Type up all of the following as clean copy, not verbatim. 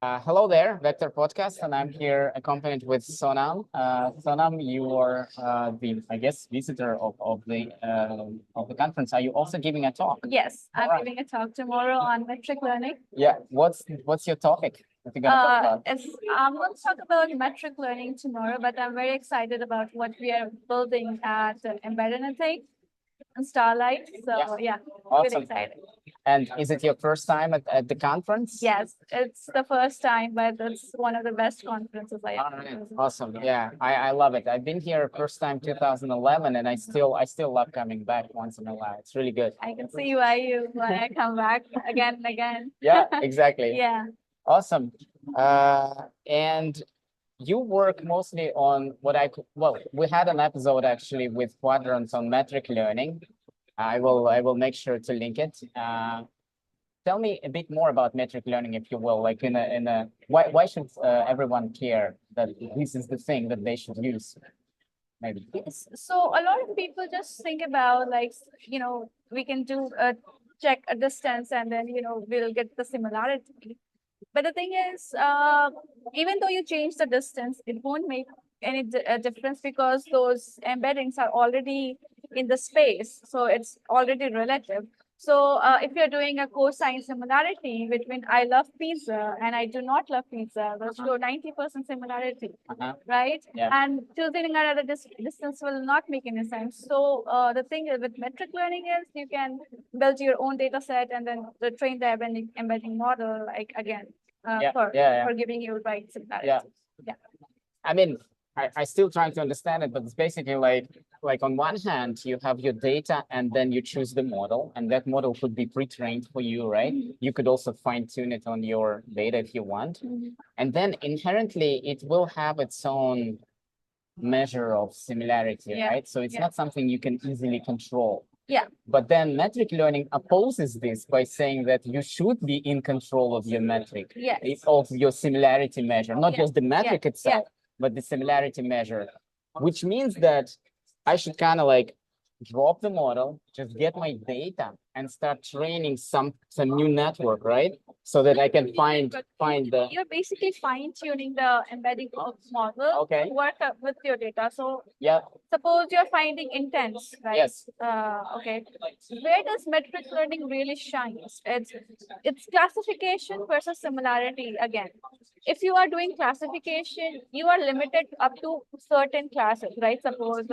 Hello there, Vector Podcast, and I'm here accompanied with Sonam. Sonam, you are the, I guess, visitor of the conference. Are you also giving a talk? Yes, I'm giving a talk tomorrow on metric learning. Yeah. What's your topic that you're gonna talk about? I'm going to talk about metric learning tomorrow, but I'm very excited about what we are building at EmbedAnything and Starlight. So yeah, really Awesome. excited. And is it your first time at the conference? Yes, it's the first time, but it's one of the best conferences I All ever right. been to. Awesome. Yeah, I love it. I've been here first time 2011, and I still love coming back once in a while. It's really good. I can see why you want to come back again and again. Yeah, exactly. Yeah. Awesome. And you work mostly on well, we had an episode actually with Qdrant on metric learning. I will make sure to link it. Tell me a bit more about metric learning, if you will. Like why should everyone care that this is the thing that they should use? Maybe. Yes. So a lot of people just think about like, we can do a check a distance and then, we'll get the similarity. But the thing is, even though you change the distance, it won't make any difference because those embeddings are already in the space. So it's already relative. So if you're doing a cosine similarity between I love pizza and I do not love pizza, they'll show 90% similarity, right? Yeah. And choosing another distance will not make any sense. So the thing with metric learning is you can build your own data set and then train the embedding model, like again, for giving you right similarity. Yeah. I mean, I still trying to understand it, but it's basically like on one hand, you have your data and then you choose the model, and that model could be pre-trained for you, right? You could also fine-tune it on your data if you want. And then inherently, it will have its own measure of similarity, right? So it's not something you can easily control. Yeah. But then metric learning opposes this by saying that you should be in control of your metric, of your similarity measure, not just the metric itself, but the similarity measure, which means that I should kind of like drop the model, just get my data and start training some new network, right? So that I can find the. You're basically fine-tuning the embedding of model to work with your data. So suppose you're finding intents, right? Yes. Okay. Where does metric learning really shine? It's classification versus similarity again. If you are doing classification, you are limited up to certain classes, right? Suppose,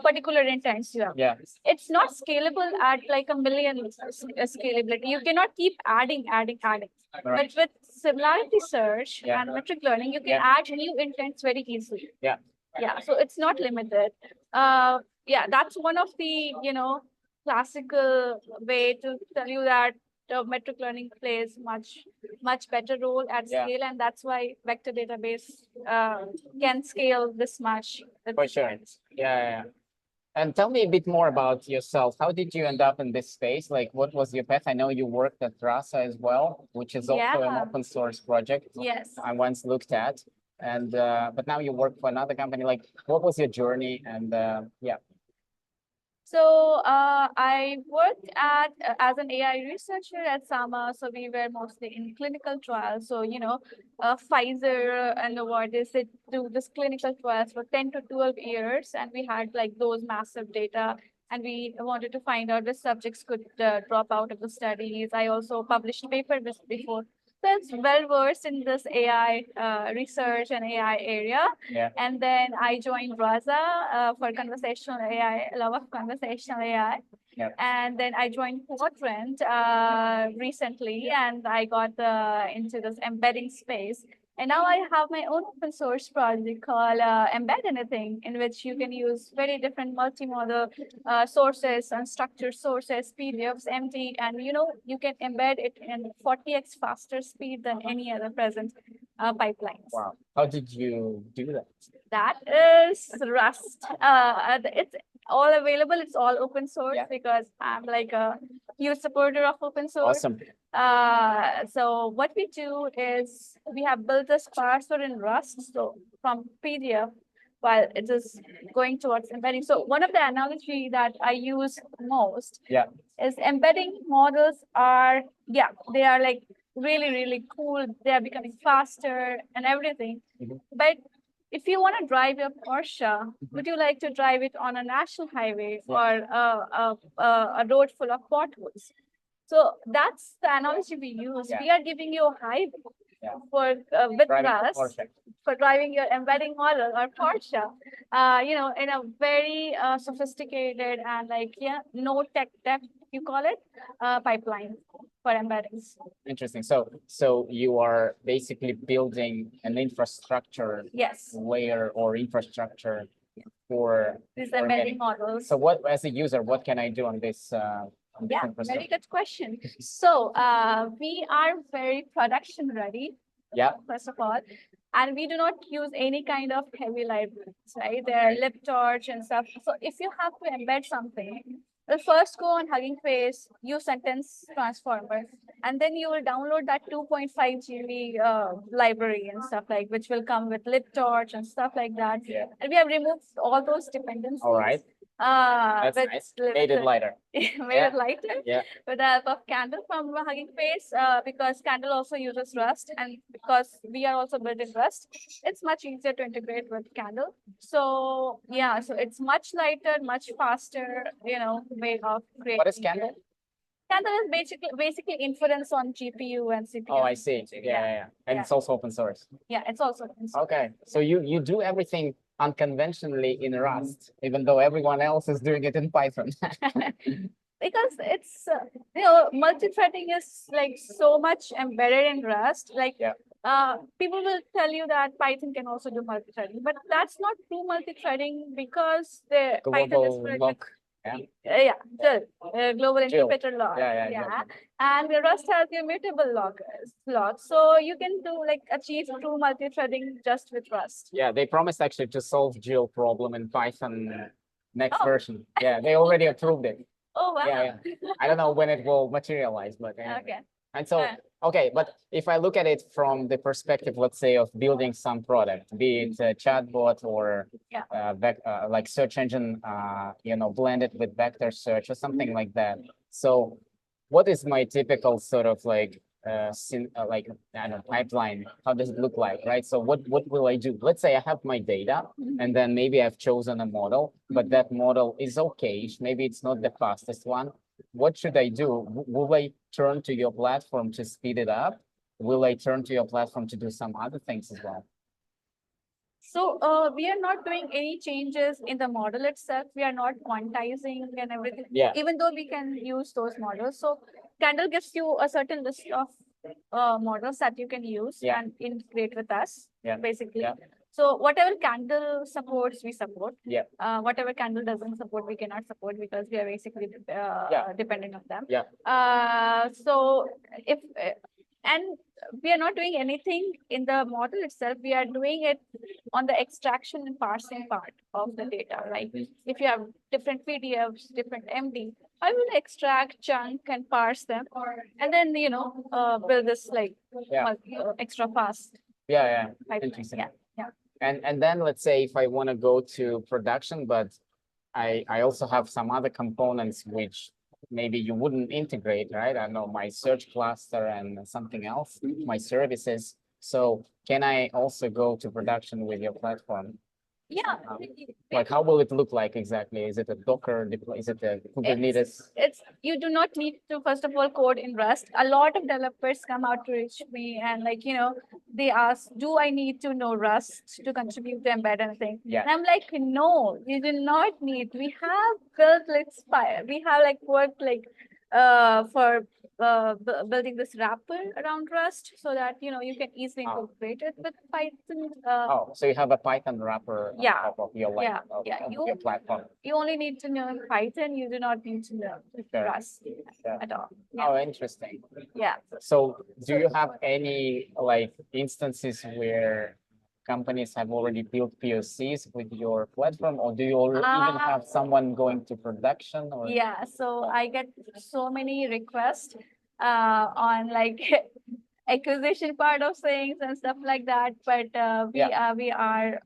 particular intents you have. Yeah. It's not scalable at like a million scalability. You cannot keep adding. Right. But with similarity search and metric learning, you can add new intents very easily. Yeah. Yeah. So it's not limited. That's one of the, classical way to tell you that metric learning plays much better role at scale, and that's why vector database can scale this much. For sure. Yeah. And tell me a bit more about yourself. How did you end up in this space? Like, what was your path? I know you worked at Rasa as well, which is also an open source project. Yes. I once looked at, and but now you work for another company. Like, what was your journey? And So I worked as an AI researcher at Sama. So we were mostly in clinical trials. So Pfizer and Novartis, they do this clinical trials for 10 to 12 years, and we had like those massive data. And we wanted to find out which subjects could drop out of the studies. I also published paper before. So it's well versed in this AI research and AI area. yeah, And then I joined Rasa for conversational AI, love of conversational AI. yeah. And then I joined Qdrant recently, and I got into this embedding space. And now I have my own open source project called EmbedAnything, in which you can use very different multimodal sources, unstructured sources, PDFs, empty, and you can embed it in 40x faster speed than any other present pipelines. Wow. How did you do that? That is Rust. It's all available. It's all open source because I'm like a huge supporter of open source. Awesome. So what we do is we have built this parser in Rust, so from PDF, while it is going towards embedding. So one of the analogy that I use most is embedding models are, they are like really, really cool. They are becoming faster and everything. Mhm. But if you want to drive your Porsche, would you like to drive it on a national highway Yeah. or a road full of potholes? So that's the analogy we use. Yeah. We are giving you a highway Yeah. for with Driving a Rust Porsche. for driving your embedding model or Porsche, in a very sophisticated and like no tech debt, you call it, pipeline for embeddings. Interesting. So you are basically building an infrastructure Yes, layer or infrastructure for these for embedding embedding. models. So what, as a user, what can I do on this Yeah, very infrastructure? good question. So we are very production ready, Yeah. first of all, and we do not use any kind of heavy libraries, right? There are libtorch and stuff. So if you have to embed something, you'll first go on Hugging Face, use sentence transformer, and then you will download that 2.5 GB library and stuff like, which will come with libtorch and stuff like that. Yeah. And we have removed all those dependencies. All right. That's With nice. Made it lighter. made Yeah. it lighter Yeah. with the help of Candle from Hugging Face, because Candle also uses Rust, and because we are also built in Rust, it's much easier to integrate with Candle. So yeah, so it's much lighter, much faster, way of creating. What is Candle? Candle is basically inference on GPU and CPU. Oh, I see. Yeah. And it's also open source. Yeah, it's also open source. Okay. So you do everything unconventionally in Rust, even though everyone else is doing it in Python. Because it's multi-threading is like so much embedded in Rust. Like Yeah. people will tell you that Python can also do multi-threading, but that's not true multi-threading because the Python is Global lock. Yeah. the global interpreter log. Yeah, exactly. And the Rust has the immutable log, so you can do like achieve true multi-threading just with Rust. Yeah, they promised actually to solve geo problem in Python next Oh. version. Yeah, they already approved it. Oh wow. Yeah. I don't know when it will materialize, but anyway. Okay. And so, Yeah. okay, but if I look at it from the perspective, let's say, of building some product, be it a chatbot or Yeah. like search engine, blended with vector search or something like that. So what is my typical sort of like, I don't know, pipeline? How does it look like, right? So what will I do? Let's say I have my data, and then maybe I've chosen a model, but that model is okay. Maybe it's not the fastest one. What should I do? Will I turn to your platform to speed it up? Will I turn to your platform to do some other things as well? So we are not doing any changes in the model itself. We are not quantizing and everything. Yeah. Even though we can use those models. So Candle gives you a certain list of models that you can use Yeah. and integrate with us, Yeah. basically. Yeah. So whatever Candle supports, we support. Yeah. Whatever Candle doesn't support, we cannot support because we are basically dependent on them. Yeah. So if and we are not doing anything in the model itself. We are doing it on the extraction and parsing part of the data. Like if you have different PDFs, different MD, I will extract, chunk, and parse them, and then build this like Yeah. extra fast. Yeah. pipeline. Interesting. Yeah. And then let's say if I want to go to production, but I also have some other components which maybe you wouldn't integrate, right? I don't know, my search cluster and something else, my services. So can I also go to production with your platform? Yeah. Like, how will it look like exactly? Is it a Docker deploy? Is it a Kubernetes? It's you do not need to first of all code in Rust. A lot of developers come out to reach me and they ask, do I need to know Rust to contribute to EmbedAnything? Yeah. And I'm like, no, you do not need. We have built we have worked for building this wrapper around Rust so that you can easily integrate it with Python. So you have a Python wrapper on Yeah. top of your of your platform. You only need to know Python. You do not need to know Rust at all. Yeah. Oh, interesting. Yeah. So do you have any instances where companies have already built POCs with your platform, or do you even have someone going to production? Or? Yeah, so I get so many requests on acquisition part of things and stuff like that. But we are we are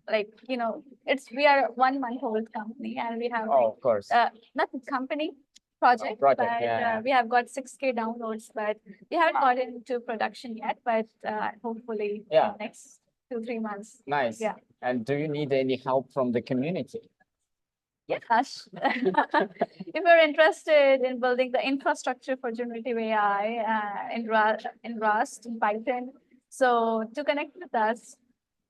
we are a 1 month old company, and we have of course, not the company. project, Project, but yeah. we have got 6K downloads, but we haven't got into production yet, but hopefully Yeah. in next 2-3 months. Nice. Yeah. And do you need any help from the community? Yes. If you're interested in building the infrastructure for generative AI in Rust, in Python, so to connect with us,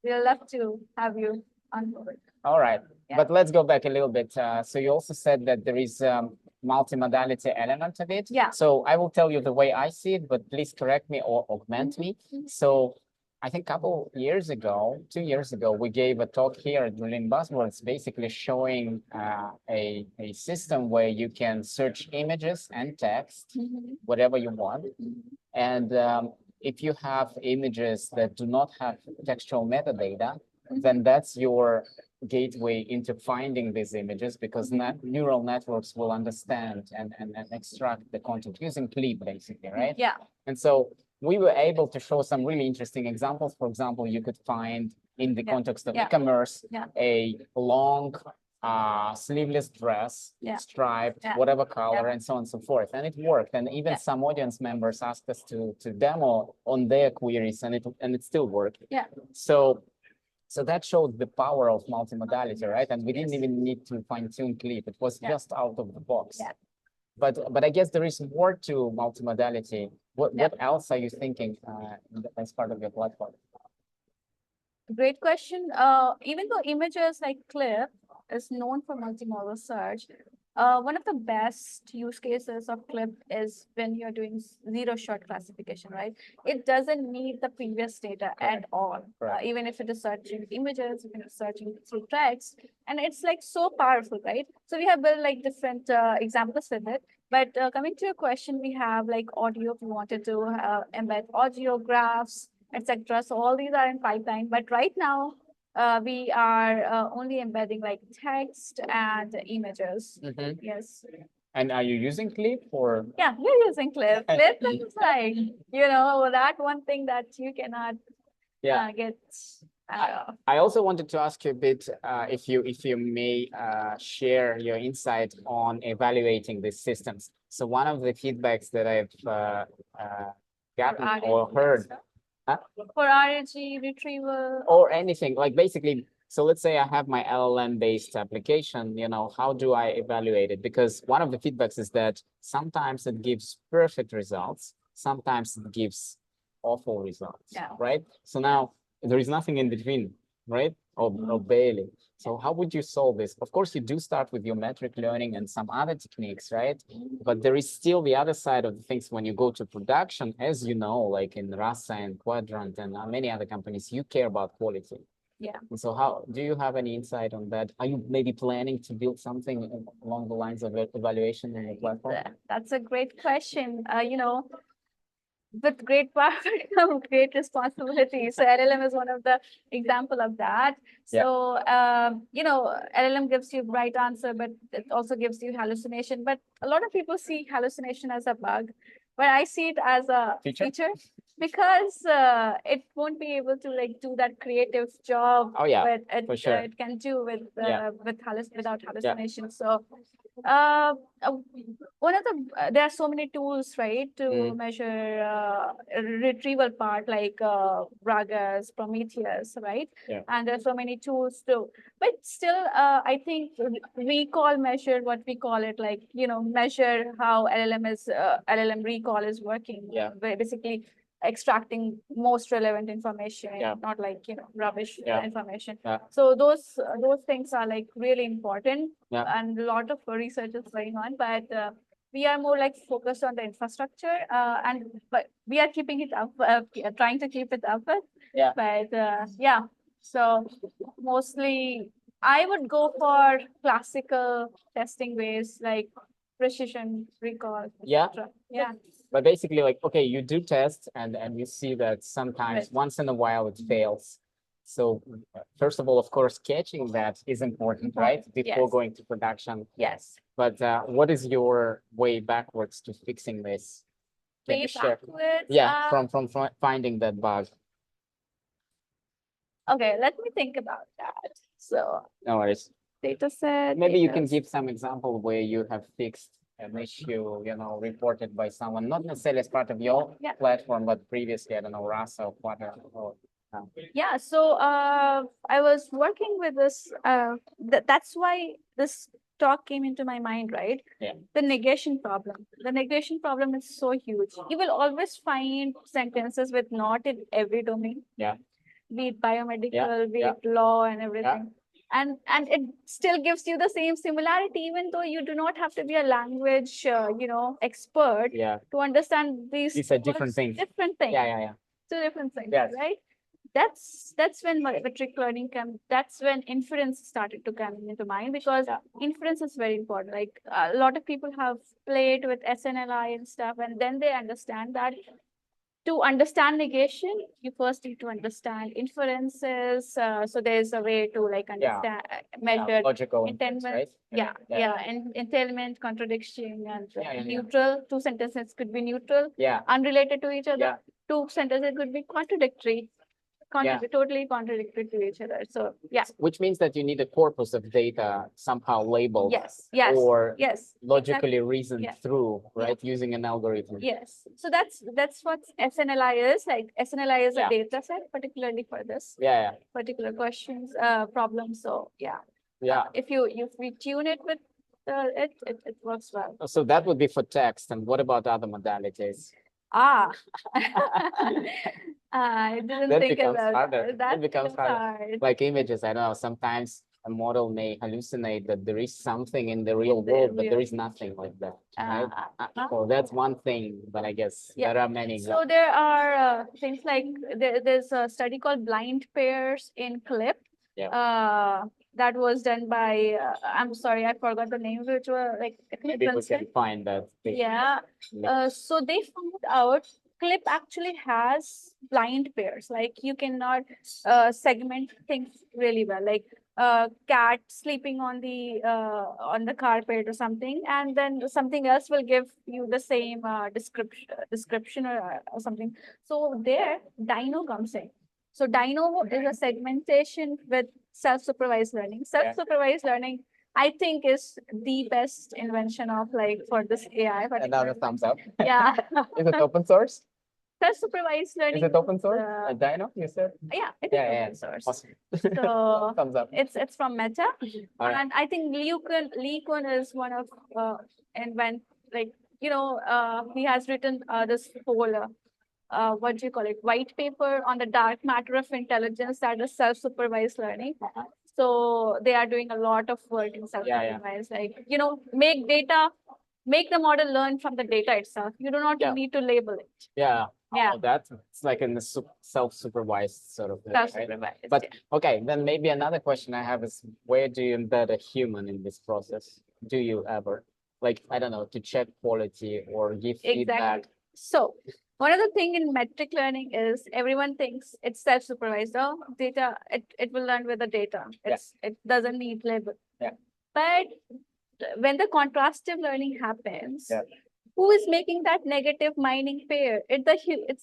we'll love to have you on board. All right. Yeah. But let's go back a little bit. So you also said that there is multimodality element of it. Yeah. So I will tell you the way I see it, but please correct me or augment me. So I think a couple years ago, 2 years ago, we gave a talk here at Berlin Buzzwords, basically showing a system where you can search images and text, whatever you want. And if you have images that do not have textual metadata, then that's your gateway into finding these images, because neural networks will understand and extract the content using CLIP, basically, right? Yeah. And so we were able to show some really interesting examples. For example, you could find in the context of e-commerce a long sleeveless dress, striped, whatever color, and so on and so forth. And it worked. And even some audience members asked us to demo on their queries, and it still worked. Yeah. So that showed the power of multimodality, right? And we didn't even need to fine-tune CLIP. It was just out of the box. Yeah. But I guess there is more to multimodality. What else are you thinking as part of your platform? Great question. Even though images like CLIP is known for multimodal search, one of the best use cases of CLIP is when you're doing zero-shot classification, right? It doesn't need the previous data at all, even if it is searching images, even if it's searching through text, and it's like so powerful, right? So we have built like different examples with it. But coming to your question, we have like audio, if you wanted to embed audio graphs, etc. So all these are in pipeline, but right now, we are only embedding like text and images. Yes. And are you using CLIP or? Yeah, we're using CLIP. CLIP is like, that one thing that you cannot get. I also wanted to ask you a bit if you may share your insight on evaluating these systems. So one of the feedbacks that I've gotten or heard. For RAG retrieval. Or anything, like basically, so let's say I have my LLM-based application, how do I evaluate it? Because one of the feedbacks is that sometimes it gives perfect results, sometimes it gives awful results, right? So now there is nothing in between, right? Or barely. So how would you solve this? Of course, you do start with your metric learning and some other techniques, right? But there is still the other side of the things when you go to production, as you know, like in Rasa and Qdrant and many other companies, you care about quality. Yeah. And so how do you have any insight on that? Are you maybe planning to build something along the lines of evaluation in your platform? That's a great question. With great power comes great responsibility. So LLM is one of the example of that. So, LLM gives you right answer, but it also gives you hallucination. But a lot of people see hallucination as a bug, but I see it as a feature because it won't be able to like do that creative job. Oh yeah, but for sure. It can do without hallucination. So there are so many tools, right, to measure retrieval part like Ragas, Prometheus, right? And there's so many tools too. But still, I think recall measure, what we call it, like measure how LLM recall is working. Basically extracting most relevant information, not like rubbish information. So those things are like really important, and a lot of research is going on. But we are more like focused on the infrastructure, but we are keeping it up, trying to keep it up. But so mostly I would go for classical testing ways like precision recall, etc. But basically, like, okay, you do tests and you see that sometimes once in a while it fails. So first of all, of course, catching that is important, right? Before going to production. Yes. But what is your way backwards to fixing this? Way backwards? Yeah, from finding that bug. Okay, let me think about that. So no worries. Data set. Maybe you can give some example where you have fixed an issue, reported by someone, not necessarily as part of your Yeah. platform, but previously, I don't know, Rasa or Qdrant or Yeah, so I was working with this. That's why this talk came into my mind, right? Yeah. The negation problem. The negation problem is so huge. You will always find sentences with not in every domain. Yeah. Be it biomedical, be Yeah. it law, and everything. And it still gives you the same similarity, even though you do not have to be a language, expert Yeah. to understand These are different words, things. different things. Yeah. Two different things, Yes. right? That's when metric learning came. That's when inference started to come into mind, because inference is very important. Like a lot of people have played with SNLI and stuff, and then they understand that to understand negation, you first need to understand inferences. So there's a way to like understand, measure Logical, entailment, right? and entailment, contradiction, and Yeah. neutral. Two sentences could be neutral, Yeah. unrelated to each other. Yeah. Two sentences could be contradictory, totally contradictory to each other. So yeah, Which means that you need a corpus of data somehow labeled yes, or yes, logically reasoned Yeah. through, right? Using an algorithm. yes. So that's what SNLI is. Like SNLI is Yeah. a data set, particularly for this Yeah. particular questions, problems. So yeah, Yeah. if we tune it with it works well. So that would be for text. And what about other modalities? I didn't That think becomes about harder. that. It becomes harder. Like images, I don't know, sometimes a model may hallucinate that there is something in the real world, but there is nothing like that, right? So that's one thing, but I guess there are many So there are things like there's a study called blind pairs in CLIP. That was done by I'm sorry, I forgot the name, which were like Maybe we can find that. Yeah. So they found out CLIP actually has blind pairs. Like you cannot segment things really well. Like cat sleeping on the carpet or something, and then something else will give you the same description or something. So there, Dino comes in. So Dino is a segmentation with self-supervised learning. Self-supervised learning, I think, is the best invention of like for this AI. Another thumbs up. Yeah. Is it open source? Self-supervised learning. Is it open source? Dino, you said? Yeah, it is open source. Awesome. So thumbs up. it's from Meta, All right. and I think Lee Kun is one of he has written this whole what do you call it, white paper on the dark matter of intelligence, that is self-supervised learning. So they are doing a lot of work in self-supervised, like make the model learn from the data itself. You do not need to label it. Yeah. Yeah. Oh, that's like in the self-supervised sort of thing, Self-supervised, right? But okay, then maybe another question I have is, where do you embed a human in this process? Do you ever, like, I don't know, to check quality or give feedback? So one of the thing in metric learning is everyone thinks it's self-supervised. Oh, data, it will learn with the data. It doesn't need label. But when the contrastive learning happens, who is making that negative mining pair? It's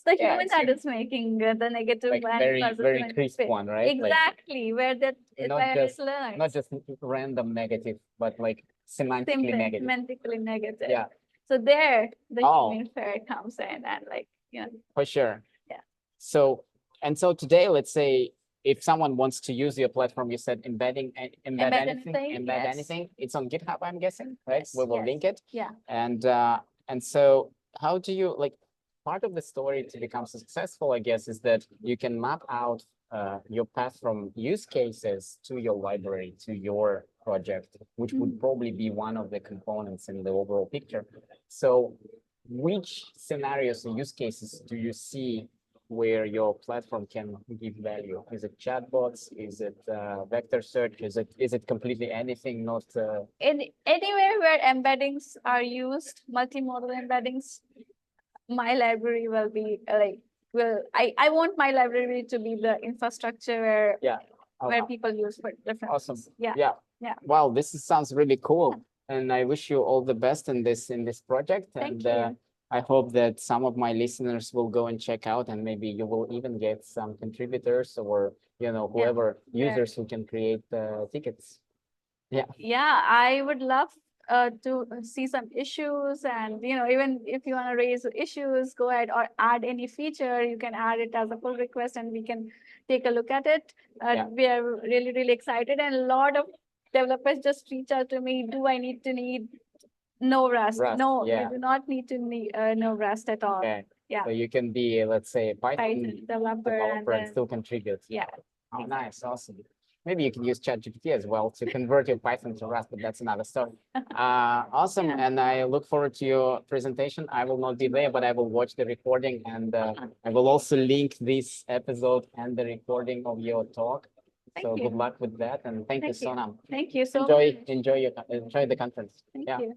the human that is making the negative like very crisp one, right? Exactly, like, where that is learned. Not just random negative, but like semantically negative. Semantically negative. Yeah. So there, the human pair comes in, and like, For sure. Yeah. So today, let's say if someone wants to use your platform, you said embed anything. It's on GitHub, I'm guessing, right? Yes, we will link it. Yeah. And so how do you, like, part of the story to become successful, I guess, is that you can map out your path from use cases to your library, to your project, which would probably be one of the components in the overall picture. So which scenarios or use cases do you see where your platform can give value? Is it chatbots? Is it vector search? Is it completely anything? Not anywhere where embeddings are used, multimodal embeddings, my library will be like, I want my library to be the infrastructure where people use for different. Awesome. things. Yeah. Wow, this sounds really cool, and I wish you all the best in this project. Thank and you. I hope that some of my listeners will go and check out, and maybe you will even get some contributors or whoever users who can create tickets. Yeah. Yeah, I would love to see some issues, and even if you want to raise issues, go ahead or add any feature, you can add it as a pull request and we can take a look at it. Yeah. We are really excited, and a lot of developers just reach out to me, do I need to need no Rust? No, yeah. you do not need to need no Rust at all. Okay. Yeah. So you can be, let's say, a Python Python developer, developer and then still contribute. yeah. Oh, nice, awesome. Maybe you can use ChatGPT as well to convert your Python to Rust, but that's another story. Awesome, Yeah. and I look forward to your presentation. I will not be there, but I will watch the recording, and I will also link this episode and the recording of your talk. Thank So you. good luck with that, and thank you, Thank you. Sonam. Thank you so Enjoy, much. enjoy the conference. Thank Yeah. you.